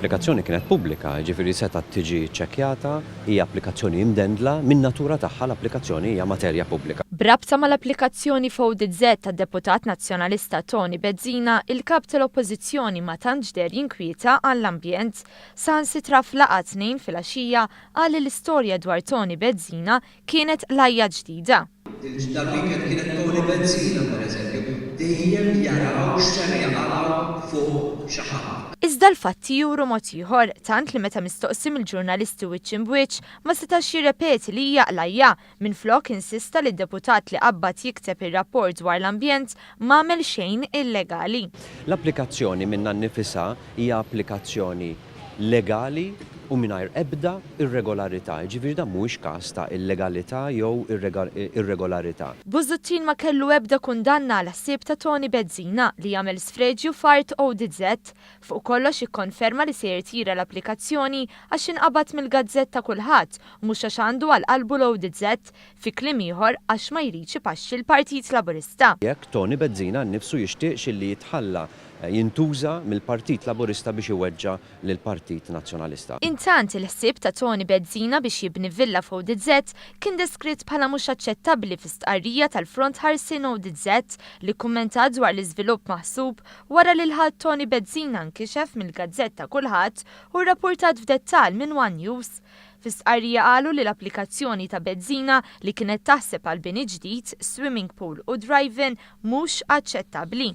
L-applikazzjoni kienet pubblika, ġifieri setgħet tiġi ċċekkjata, hija applikazzjoni imdendla, min-natura tagħha l-applikazzjoni hija materja pubblika. Brabta mal-applikazzjoni f'ODZ tad-Deputat Nazzjonalista Tony Bezzina, il-kap tal-Oppożizzjoni ma tantx der jinkwieta għall-ambjent. Sansitra f'laqgħa tnejn filgħaxija qal li l-istorja dwar Tony Bezzina kienet lajja ġdida. Il-ġdal kienet Tony Bezzina, pereżempju, dejjem jaraw x'ser jaqgħu fuq xi ħadd. Iżda l-fatti juru mod ieħor, tant li meta mistoqsim il-ġurnalisti wiċċ in wiċċ ma setax jirrepeti li hija qlajja minflok insista li d-deputat li qabbad jikteb ir-rapport dwar l-ambjent m'għamel xejn illegali. L-applikazzjoni minnha nnifisha hija applikazzjoni legali u mingħajr ebda irregolarità. Ġifieri dan mhuwiex każ ta' illegalità jew irregolarità. Bużuttin ma kellu ebda kundanna għal ħsieb ta' Tony Bezzina li jagħmel sfreġġju f'art ODZ. Fuq kollox ikkonferma li se jirtira l-applikazzjoni għax inqabad mill-gazzetta kulħadd u mhux għax għandu għal qalbu l-ODZ fi kliem ieħor għax ma jridx ipaxxi l-Partit Laburista. Jekk Tony Bezzina nnifsu jixtieq li jitħalla jintuża mill-Partit Laburista biex iweġġa lill-Partit Nazzjonalista. Intant il-ħsieb ta' Tony Bezzina biex jibni villa f'ODZ kien deskritt bħala mhux aċċettabbli fi stqarrija tal-Front Ħarsien ODZ li kkummentat dwar l-iżvilupp maħsub wara li l-ħadd Tony Bezzina nkixef mill-gazzetta kulħadd u rrappurtat f'dettall minn One News. Fi stqarrija qalu li l-applikazzjoni ta' Bezzina li kienet taħseb għal bini ġdid, swimming pool u drive-in mhux aċċettabbli.